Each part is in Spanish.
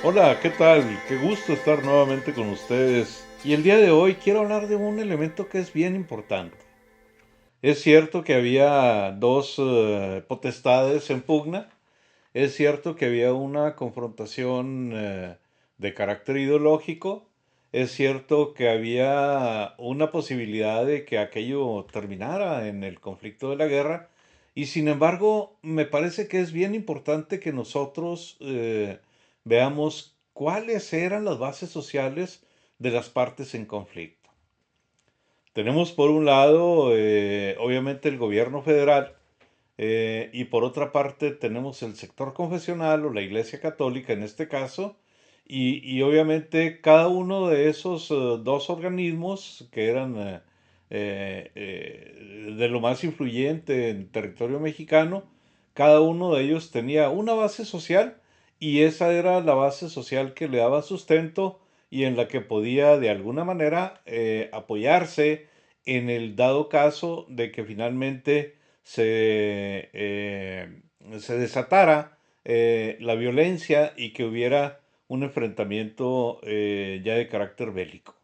Hola, ¿qué tal? Qué gusto estar nuevamente con ustedes. Y el día de hoy quiero hablar de un elemento que es bien importante. Es cierto que había dos potestades en pugna. Es cierto que había una confrontación de carácter ideológico. Es cierto que había una posibilidad de que aquello terminara en el conflicto de la guerra. Y sin embargo, me parece que es bien importante que nosotros veamos cuáles eran las bases sociales de las partes en conflicto. Tenemos por un lado, obviamente, el gobierno federal, y por otra parte tenemos el sector confesional o la Iglesia Católica en este caso, y obviamente cada uno de esos dos organismos que eran de lo más influyente en territorio mexicano, cada uno de ellos tenía una base social y esa era la base social que le daba sustento y en la que podía de alguna manera apoyarse en el dado caso de que finalmente se desatara la violencia y que hubiera un enfrentamiento ya de carácter bélico.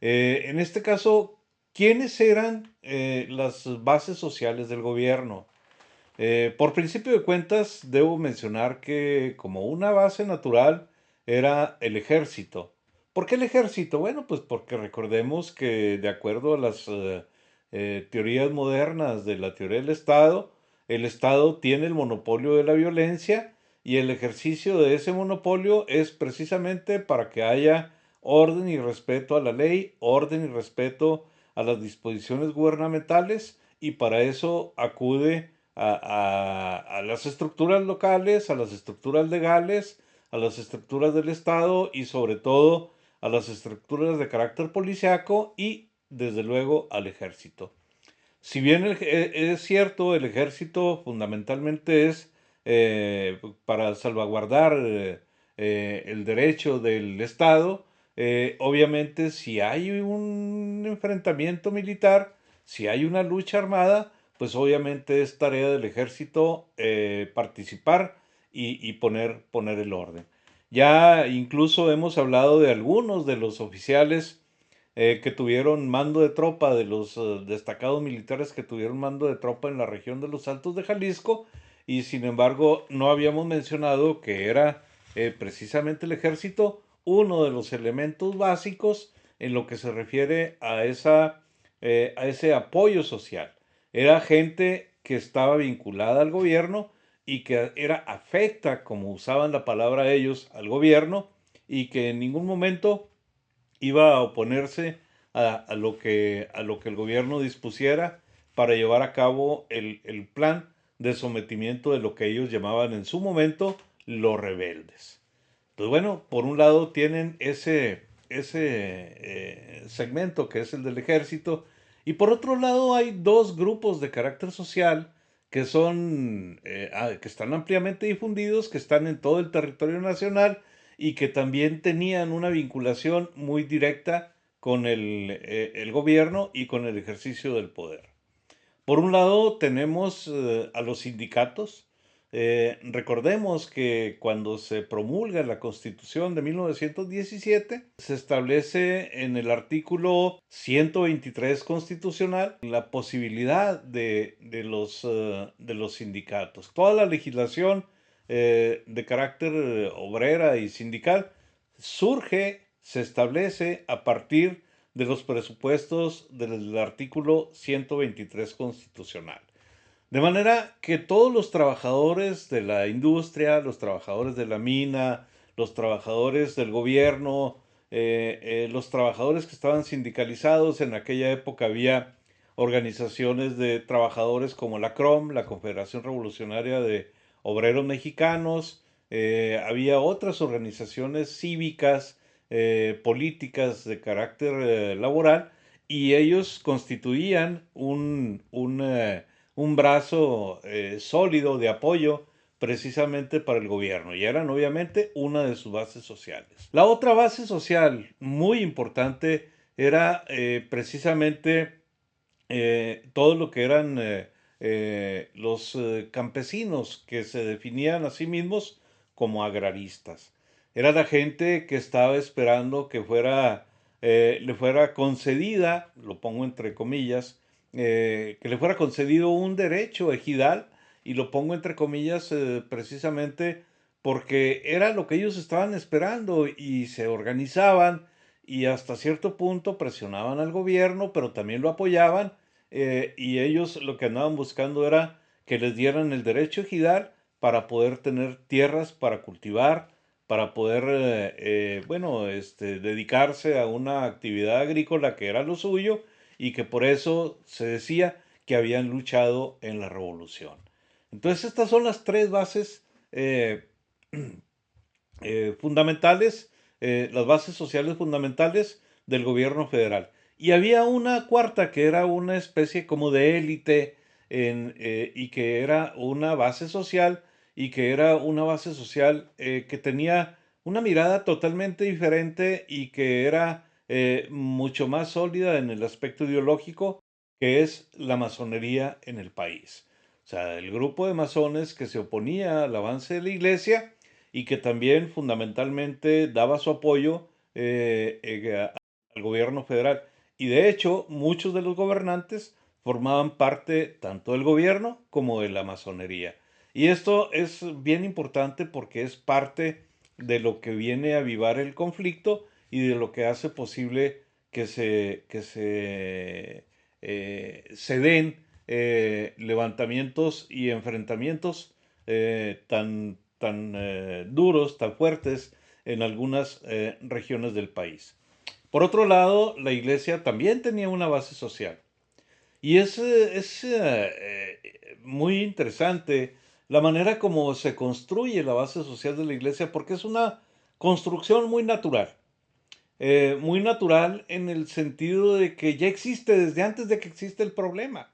En este caso, ¿quiénes eran las bases sociales del gobierno? Por principio de cuentas, debo mencionar que como una base natural era el ejército. ¿Por qué el ejército? Bueno, pues porque recordemos que de acuerdo a las teorías modernas de la teoría del Estado, el Estado tiene el monopolio de la violencia y el ejercicio de ese monopolio es precisamente para que haya orden y respeto a la ley, orden y respeto a las disposiciones gubernamentales y para eso acude a las estructuras locales, a las estructuras legales, a las estructuras del Estado y sobre todo a las estructuras de carácter policiaco y desde luego al ejército. Si bien es cierto, el ejército fundamentalmente es para salvaguardar el derecho del Estado, obviamente si hay un enfrentamiento militar, si hay una lucha armada, pues obviamente es tarea del ejército participar y poner el orden. Ya incluso hemos hablado de algunos de los oficiales que tuvieron mando de tropa, de los destacados militares que tuvieron mando de tropa en la región de los Altos de Jalisco, y sin embargo no habíamos mencionado que era precisamente el ejército uno de los elementos básicos en lo que se refiere a ese apoyo social. Era gente que estaba vinculada al gobierno y que era afecta, como usaban la palabra ellos, al gobierno y que en ningún momento iba a oponerse a lo que el gobierno dispusiera para llevar a cabo el plan de sometimiento de lo que ellos llamaban en su momento los rebeldes. Entonces, bueno, por un lado tienen ese segmento que es el del ejército, y por otro lado hay dos grupos de carácter social que que están ampliamente difundidos, que están en todo el territorio nacional y que también tenían una vinculación muy directa con el gobierno y con el ejercicio del poder. Por un lado tenemos a los sindicatos. Recordemos que cuando se promulga la Constitución de 1917, se establece en el artículo 123 constitucional la posibilidad de los sindicatos. Toda la legislación de carácter obrera y sindical surge, se establece a partir de los presupuestos del artículo 123 constitucional. De manera que todos los trabajadores de la industria, los trabajadores de la mina, los trabajadores del gobierno, los trabajadores que estaban sindicalizados, en aquella época había organizaciones de trabajadores como la CROM, la Confederación Revolucionaria de Obreros Mexicanos, había otras organizaciones cívicas, políticas de carácter laboral, y ellos constituían un brazo sólido de apoyo precisamente para el gobierno y eran obviamente una de sus bases sociales. La otra base social muy importante era precisamente todo lo que eran los campesinos que se definían a sí mismos como agraristas. era la gente que estaba esperando que le fuera concedida, lo pongo entre comillas, que le fuera concedido un derecho ejidal, y lo pongo entre comillas precisamente porque era lo que ellos estaban esperando y se organizaban y hasta cierto punto presionaban al gobierno, pero también lo apoyaban, y ellos lo que andaban buscando era que les dieran el derecho ejidal para poder tener tierras para cultivar, para poder, bueno, dedicarse a una actividad agrícola que era lo suyo y que por eso se decía que habían luchado en la revolución. Entonces estas son las tres bases eh, fundamentales, las bases sociales fundamentales del gobierno federal. Y había una cuarta que era una especie como de élite y que era una base social y que era una base social que tenía una mirada totalmente diferente y que era mucho más sólida en el aspecto ideológico, que es la masonería en el país. O sea, el grupo de masones que se oponía al avance de la iglesia y que también fundamentalmente daba su apoyo al gobierno federal. Y de hecho, muchos de los gobernantes formaban parte tanto del gobierno como de la masonería. Y esto es bien importante porque es parte de lo que viene a avivar el conflicto y de lo que hace posible se den levantamientos y enfrentamientos tan duros, tan fuertes en algunas regiones del país. Por otro lado, la iglesia también tenía una base social. Y es muy interesante la manera como se construye la base social de la iglesia, porque es una construcción muy natural en el sentido de que ya existe desde antes de que existe el problema.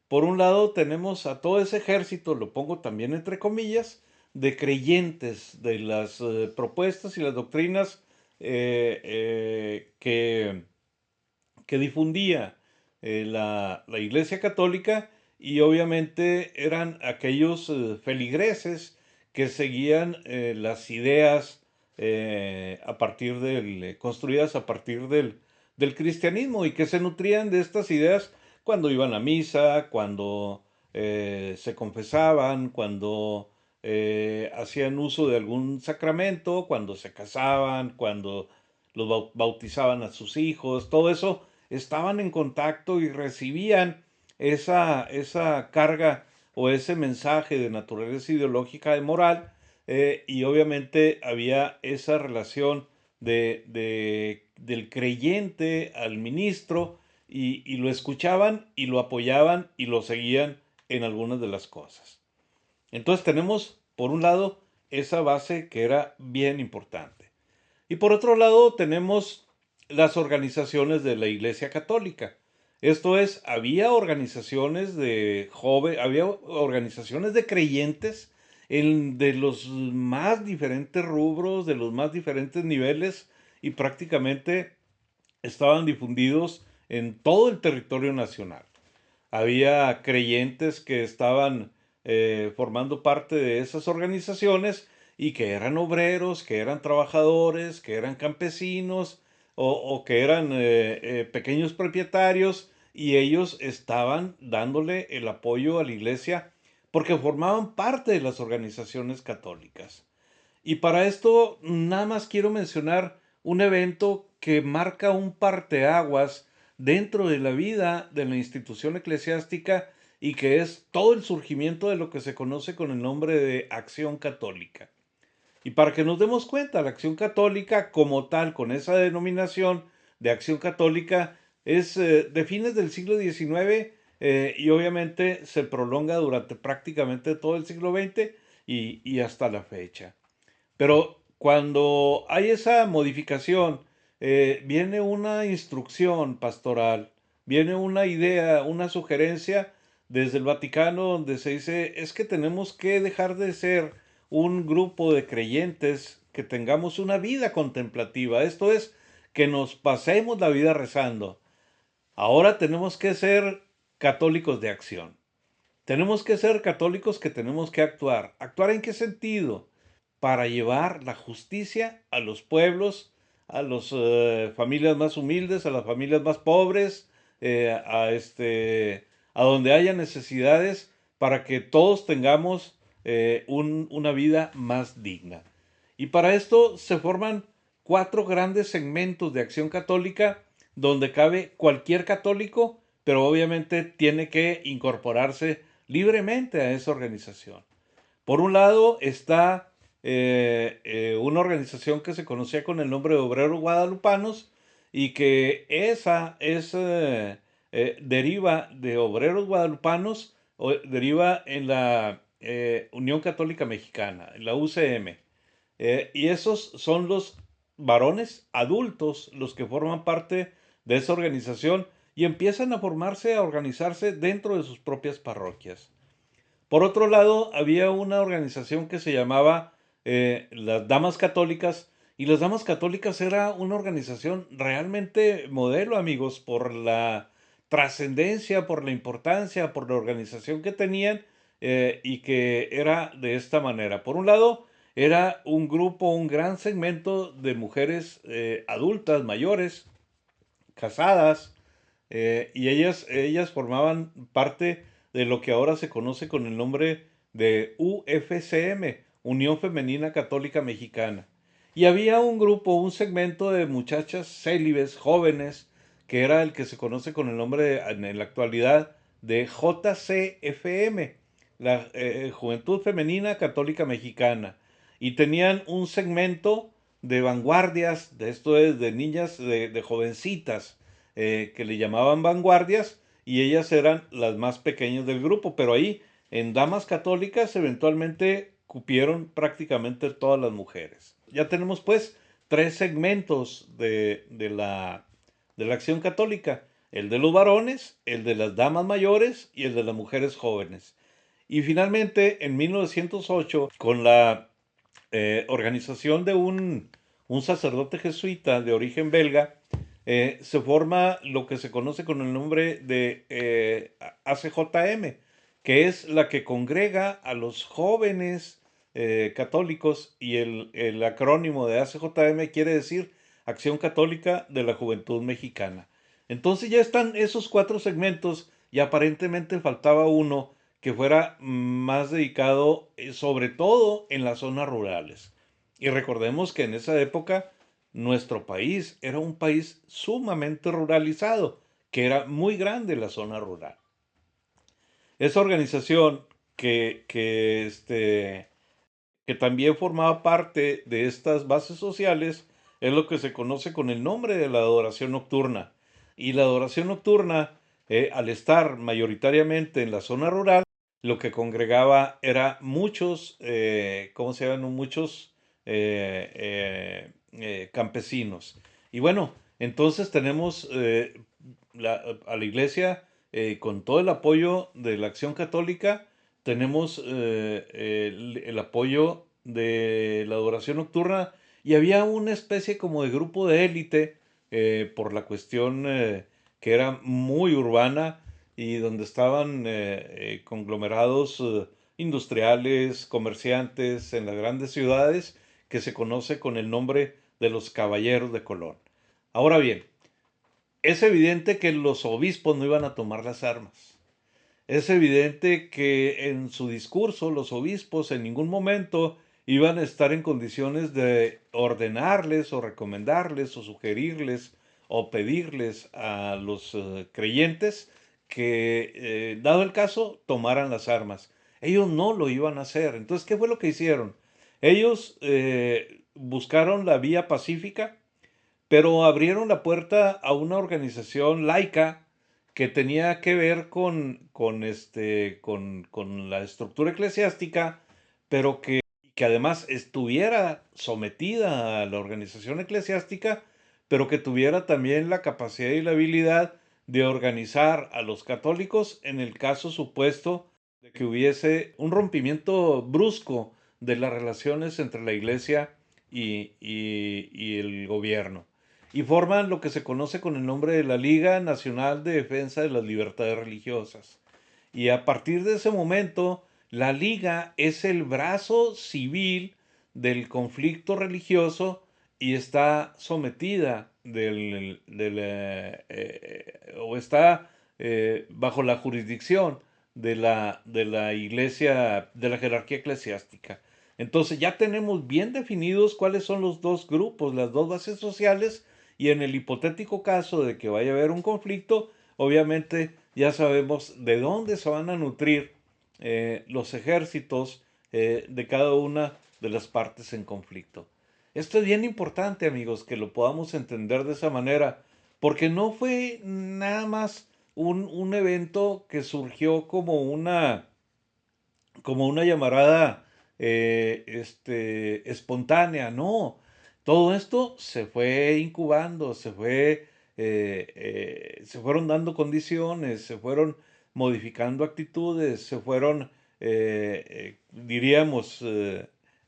Por un lado tenemos a todo ese ejército, lo pongo también entre comillas, de creyentes de las propuestas y las doctrinas que difundía la Iglesia Católica, y obviamente eran aquellos feligreses que seguían las ideas construidas a partir del cristianismo y que se nutrían de estas ideas cuando iban a misa, cuando se confesaban, cuando hacían uso de algún sacramento, cuando se casaban, cuando los bautizaban a sus hijos, todo eso estaban en contacto y recibían esa carga o ese mensaje de naturaleza ideológica y moral, y obviamente había esa relación del creyente al ministro y lo escuchaban y lo apoyaban y lo seguían en algunas de las cosas. Entonces tenemos, por un lado, esa base que era bien importante. Y por otro lado tenemos las organizaciones de la Iglesia Católica. Esto es, había organizaciones de creyentes de los más diferentes rubros, de los más diferentes niveles, y prácticamente estaban difundidos en todo el territorio nacional. Había creyentes que estaban formando parte de esas organizaciones y que eran obreros, que eran trabajadores, que eran campesinos o que eran pequeños propietarios, y ellos estaban dándole el apoyo a la iglesia porque formaban parte de las organizaciones católicas. Y para esto nada más quiero mencionar un evento que marca un parteaguas dentro de la vida de la institución eclesiástica y que es todo el surgimiento de lo que se conoce con el nombre de Acción Católica. Y para que nos demos cuenta, la Acción Católica como tal, con esa denominación de Acción Católica, es de fines del siglo XIX, y obviamente se prolonga durante prácticamente todo el siglo XX y hasta la fecha. Pero cuando hay esa modificación, viene una instrucción pastoral, viene una idea, una sugerencia desde el Vaticano donde se dice, es que tenemos que dejar de ser un grupo de creyentes que tengamos una vida contemplativa. Esto es, que nos pasemos la vida rezando. Ahora tenemos que ser católicos de acción. Tenemos que ser católicos que tenemos que actuar. ¿Actuar en qué sentido? para llevar la justicia a los pueblos, a las familias más humildes, a las familias más pobres, a donde haya necesidades, para que todos tengamos una vida más digna. Y para esto se forman 4 grandes segmentos de Acción Católica donde cabe cualquier católico, pero obviamente tiene que incorporarse libremente a esa organización. Por un lado está una organización que se conocía con el nombre de Obreros Guadalupanos y que esa deriva de Obreros Guadalupanos, deriva en la Unión Católica Mexicana, en la UCM. Y esos son los varones adultos los que forman parte de esa organización y empiezan a formarse, a organizarse dentro de sus propias parroquias. Por otro lado, había una organización que se llamaba las Damas Católicas, y las Damas Católicas era una organización realmente modelo, amigos, por la trascendencia, por la importancia, por la organización que tenían, y que era de esta manera. Por un lado, era un grupo, un gran segmento de mujeres adultas, mayores, casadas, y ellas formaban parte de lo que ahora se conoce con el nombre de UFCM, Unión Femenina Católica Mexicana. Y había un grupo, un segmento de muchachas célibes, jóvenes, que era el que se conoce con el nombre en la actualidad de JCFM, la Juventud Femenina Católica Mexicana. Y tenían un segmento de vanguardias, de esto es, de niñas, de jovencitas, que le llamaban vanguardias, y ellas eran las más pequeñas del grupo, pero ahí en Damas Católicas eventualmente cupieron prácticamente todas las mujeres. Ya tenemos pues 3 segmentos de la Acción Católica: el de los varones, el de las damas mayores y el de las mujeres jóvenes. Y finalmente, en 1908, con la organización de un sacerdote jesuita de origen belga, se forma lo que se conoce con el nombre de ACJM, que es la que congrega a los jóvenes católicos, y el acrónimo de ACJM quiere decir Acción Católica de la Juventud Mexicana. Entonces ya están esos 4 segmentos y aparentemente faltaba uno que fuera más dedicado sobre todo en las zonas rurales. Y recordemos que en esa época nuestro país era un país sumamente ruralizado, que era muy grande la zona rural. Esa organización que también formaba parte de estas bases sociales es lo que se conoce con el nombre de la adoración nocturna. Y la adoración nocturna, al estar mayoritariamente en la zona rural, lo que congregaba era muchos, ¿cómo se llaman? Muchos campesinos. Y bueno, entonces tenemos a la iglesia con todo el apoyo de la Acción Católica. Tenemos el apoyo de la adoración nocturna, y había una especie como de grupo de élite por la cuestión que era muy urbana, y donde estaban conglomerados industriales, comerciantes en las grandes ciudades, que se conoce con el nombre de los Caballeros de Colón. Ahora bien, es evidente que los obispos no iban a tomar las armas. Es evidente que en su discurso los obispos en ningún momento iban a estar en condiciones de ordenarles o recomendarles o sugerirles o pedirles a los creyentes que, dado el caso, tomaran las armas. Ellos no lo iban a hacer. Entonces, ¿qué fue lo que hicieron? Ellos buscaron la vía pacífica, pero abrieron la puerta a una organización laica que tenía que ver con la estructura eclesiástica, pero que además estuviera sometida a la organización eclesiástica, pero que tuviera también la capacidad y la habilidad de organizar a los católicos en el caso supuesto de que hubiese un rompimiento brusco de las relaciones entre la iglesia y el gobierno. Y forman lo que se conoce con el nombre de la Liga Nacional de Defensa de las Libertades Religiosas. Y a partir de ese momento, la Liga es el brazo civil del conflicto religioso y está sometida o está bajo la jurisdicción de la iglesia, de la jerarquía eclesiástica. Entonces ya tenemos bien definidos cuáles son los dos grupos, las dos bases sociales, y en el hipotético caso de que vaya a haber un conflicto, obviamente ya sabemos de dónde se van a nutrir los ejércitos de cada una de las partes en conflicto. Esto es bien importante, amigos, que lo podamos entender de esa manera, porque no fue nada más un evento que surgió como una llamarada espontánea, no. Todo esto se fue incubando, se fueron dando condiciones, se fueron modificando actitudes, se fueron, diríamos,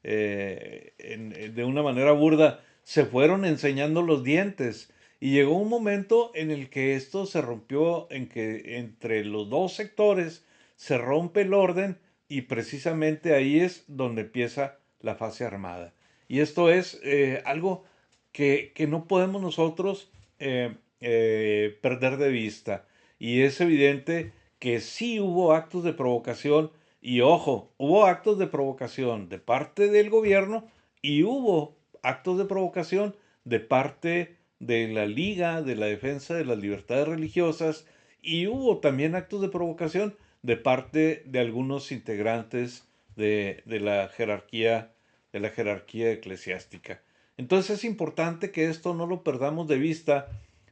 de una manera burda, se fueron enseñando los dientes. Y llegó un momento en el que esto se rompió, en que entre los dos sectores se rompe el orden y precisamente ahí es donde empieza la fase armada. Y esto es algo que no podemos nosotros perder de vista. Y es evidente que sí hubo actos de provocación y ojo, hubo actos de provocación de parte del gobierno y hubo actos de provocación de parte de la Liga de la Defensa de las Libertades Religiosas y hubo también actos de provocación de parte de algunos integrantes de la jerarquía eclesiástica. Entonces es importante que esto no lo perdamos de vista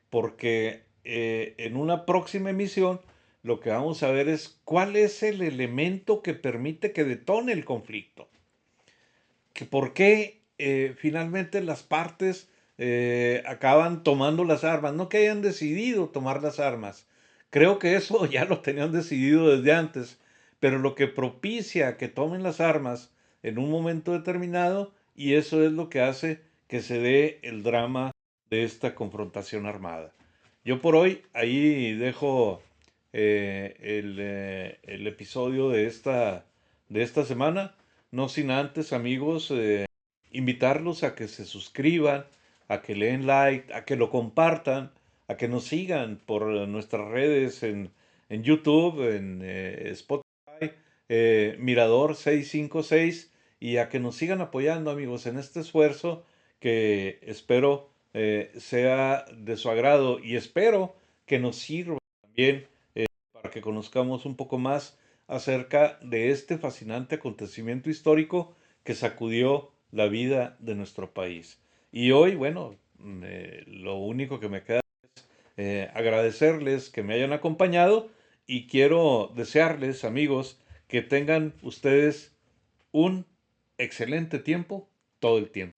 porque en una próxima emisión lo que vamos a ver es cuál es el elemento que permite que detone el conflicto. Que por qué finalmente las partes acaban tomando las armas, no que hayan decidido tomar las armas. Creo que eso ya lo tenían decidido desde antes, pero lo que propicia que tomen las armas en un momento determinado y eso es lo que hace que se dé el drama de esta confrontación armada. Yo por hoy ahí dejo el episodio de esta semana, no sin antes, amigos, invitarlos a que se suscriban, a que le den like, a que lo compartan, a que nos sigan por nuestras redes en YouTube, en Spotify, Mirador 656, y a que nos sigan apoyando, amigos, en este esfuerzo que espero sea de su agrado y espero que nos sirva también para que conozcamos un poco más acerca de este fascinante acontecimiento histórico que sacudió la vida de nuestro país. Y hoy, bueno, lo único que me queda es agradecerles que me hayan acompañado y quiero desearles, amigos, que tengan ustedes un excelente tiempo todo el tiempo.